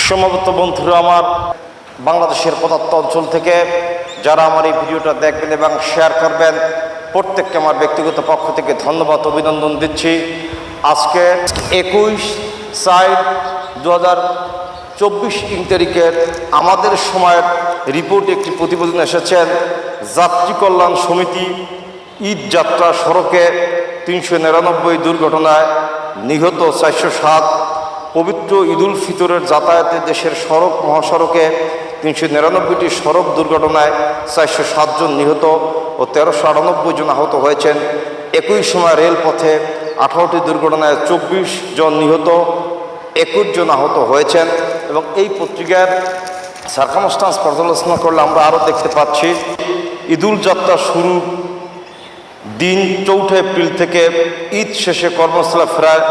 সমবেত বন্ধুরা, আমার বাংলাদেশের প্রদত্ত অঞ্চল থেকে যারা আমার এই ভিডিওটা দেখবেন এবং শেয়ার করবেন, প্রত্যেককে আমার ব্যক্তিগত পক্ষ থেকে ধন্যবাদ অভিনন্দন দিচ্ছি। আজকে 21/4/2024 তারিখের আমাদের সময়ের রিপোর্টে একটি প্রতিবেদন এসেছেন। যাত্রী কল্যাণ সমিতি ঈদ যাত্রা সড়কে 399 দুর্ঘটনায় নিহত 407। পবিত্র ঈদুল ফিতরের যাতায়াতে দেশের সড়ক মহাসড়কে 399টি সড়ক দুর্ঘটনায় 407 জন নিহত ও 1398 জন আহত হয়েছেন। একই সময় রেলপথে 18টি দুর্ঘটনায় 24 জন নিহত, 21 জন আহত হয়েছেন। এবং এই পত্রিকার সার্কামস্টান্স পর্যালোচনা করলে আমরা আরও দেখতে পাচ্ছি, ঈদুল যাত্রা শুরু দিন 4 এপ্রিল থেকে ঈদ শেষে কর্মস্থলে ফেরায়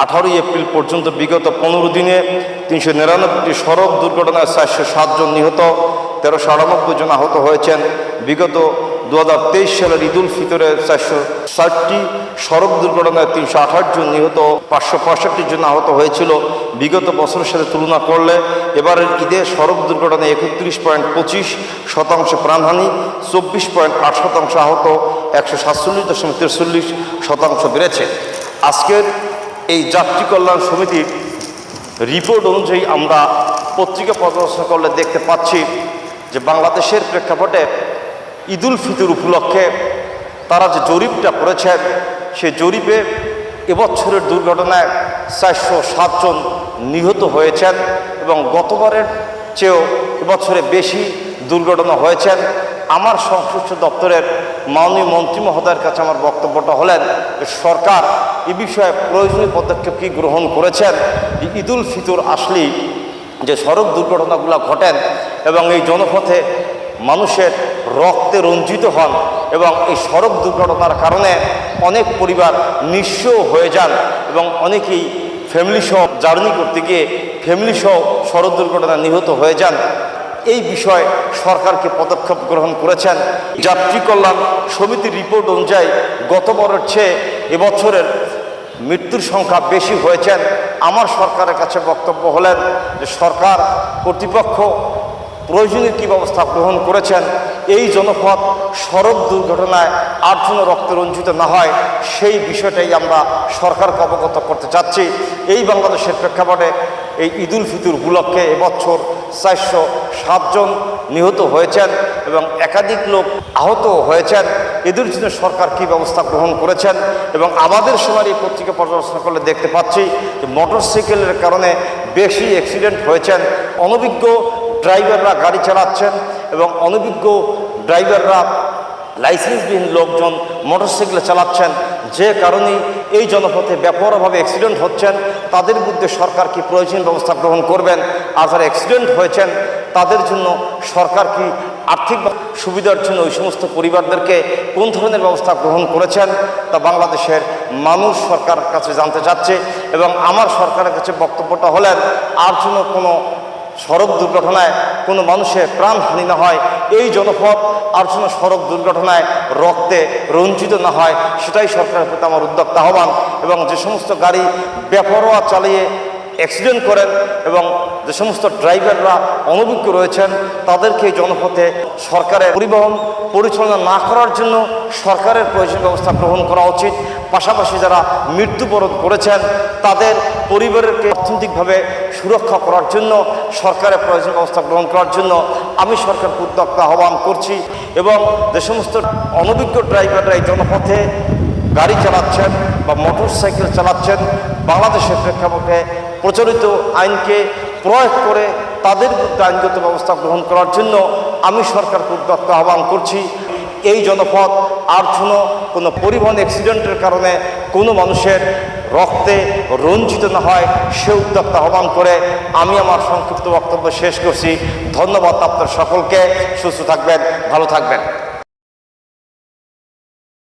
18 এপ্রিল পর্যন্ত বিগত 15 দিনে 399টি সড়ক দুর্ঘটনায় 407 জন নিহত, 1398 জন আহত হয়েছেন। বিগত 2023 সালের ঈদুল ফিতরে 460টি সড়ক দুর্ঘটনায় 328 জন নিহত, 565 জন আহত হয়েছিল। বিগত বছরের সাথে তুলনা করলে এবারের ঈদে সড়ক দুর্ঘটনায় 31.25% প্রাণহানি, 24.8% আহত, 147.43% বেড়েছে। আজকের এই যাত্রী কল্যাণ সমিতির রিপোর্ট অনুযায়ী আমরা পত্রিকা পর্যালোচনা করলে দেখতে পাচ্ছি যে বাংলাদেশের প্রেক্ষাপটে ঈদুল ফিতর উপলক্ষে তারা যে জরিপটা করেছেন, সে জরিপে এবছরের দুর্ঘটনায় 407 জন নিহত হয়েছেন এবং গতবারের চেয়েও এবছরে বেশি দুর্ঘটনা হয়েছেন। আমার সংশ্লিষ্ট দপ্তরের মাননীয় মন্ত্রী মহোদয়ের কাছে আমার বক্তব্যটা হলেন যে সরকার এ বিষয়ে প্রয়োজনীয় পদক্ষেপ কি গ্রহণ করেছেন। ঈদুল ফিতর আসলেই যে সড়ক দুর্ঘটনাগুলো ঘটেন এবং এই জনপথে মানুষের রক্তে রঞ্জিত হন এবং এই সড়ক দুর্ঘটনার কারণে অনেক পরিবার নিঃস্ব হয়ে যান এবং অনেকেই ফ্যামিলি সহ জার্নি করতে গিয়ে ফ্যামিলি সহ সড়ক দুর্ঘটনায় নিহত হয়ে যান। এই বিষয়ে সরকারকে পদক্ষেপ গ্রহণ করেছেন। যাত্রী কল্যাণ সমিতির রিপোর্ট অনুযায়ী গতবারের চেয়ে এবছরের মৃত্যুর সংখ্যা বেশি হয়েছেন। আমার সরকারের কাছে বক্তব্য হলেন যে সরকার কর্তৃপক্ষ প্রয়োজনীয় কী ব্যবস্থা গ্রহণ করেছেন, এই জনপথ সড়ক দুর্ঘটনায় আর যেন রক্তে রঞ্জিত না হয় সেই বিষয়টাই আমরা সরকারকে অবগত করতে চাচ্ছি। এই বাংলাদেশের প্রেক্ষাপটে এই ঈদুল ফিতর উপলক্ষে এবছর 407 জন নিহত হয়েছেন এবং একাধিক লোক আহত হয়েছেন। এদের জন্য সরকার কী ব্যবস্থা গ্রহণ করেছেন। এবং আমাদের সময় এই পত্রিকা পর্যালোচনা করলে দেখতে পাচ্ছি যে মোটরসাইকেলের কারণে বেশি অ্যাক্সিডেন্ট হয়েছেন। অনভিজ্ঞ ড্রাইভাররা গাড়ি চালাচ্ছেন এবং অনভিজ্ঞ ড্রাইভাররা লাইসেন্সবিহীন লোকজন মোটরসাইকেল চালাচ্ছেন, যে কারণে এই জনপথে ব্যাপকভাবে অ্যাক্সিডেন্ট হচ্ছেন। তাদের বিরুদ্ধে সরকার কি প্রয়োজনীয় ব্যবস্থা গ্রহণ করবেন। আর যারা অ্যাক্সিডেন্ট হয়েছেন তাদের জন্য সরকার কি আর্থিক সুবিধার জন্য ওই সমস্ত পরিবারদেরকে কোন ধরনের ব্যবস্থা গ্রহণ করেছেন তা বাংলাদেশের মানুষ সরকারের কাছে জানতে চাচ্ছে। এবং আমার সরকারের কাছে বক্তব্যটা হলেন আর জন্য কোনো সড়ক দুর্ঘটনায় কোনো মানুষের প্রাণহানি না হয়, এই জনপথ আর যেন সড়ক দুর্ঘটনায় রক্তে রঞ্জিত না হয়, সেটাই সরকারের প্রতি আমার উদ্যোক্ত আহ্বান। এবং যে সমস্ত গাড়ি বেপরোয়া চালিয়ে অ্যাক্সিডেন্ট করেন এবং যে সমস্ত ড্রাইভাররা অনভিজ্ঞ রয়েছেন তাদেরকে এই জনপথে সরকারের পরিবহন পরিচালনা না করার জন্য সরকারের প্রয়োজনীয় ব্যবস্থা গ্রহণ করা উচিত। পাশাপাশি যারা মৃত্যুবরণ করেছেন তাদের পরিবারকে অর্থনৈতিকভাবে সুরক্ষা করার জন্য সরকারের প্রয়োজনীয় ব্যবস্থা গ্রহণ করার জন্য আমি সরকারকে উদ্যোক্ত আহ্বান করছি। এবং যে সমস্ত অনভিজ্ঞ ড্রাইভাররা এই জনপথে গাড়ি চালাচ্ছেন বা মোটর সাইকেল চালাচ্ছেন, বাংলাদেশের প্রেক্ষাপটে প্রচলিত আইনকে প্রয়োগ করে তাদের বিরুদ্ধে আইনগত ব্যবস্থা গ্রহণ করার জন্য আমি সরকারকে উদ্যোক্ত আহ্বান করছি। এই জনপথ আর কোনো পরিবহন অ্যাক্সিডেন্টের কারণে কোনো মানুষের রক্তে রঞ্জিত না হয় সে উদ্যোক্ত আহ্বান করে আমি আমার সংক্ষিপ্ত বক্তব্য শেষ করছি। ধন্যবাদ আপনার সকলকে। সুস্থ থাকবেন, ভালো থাকবেন।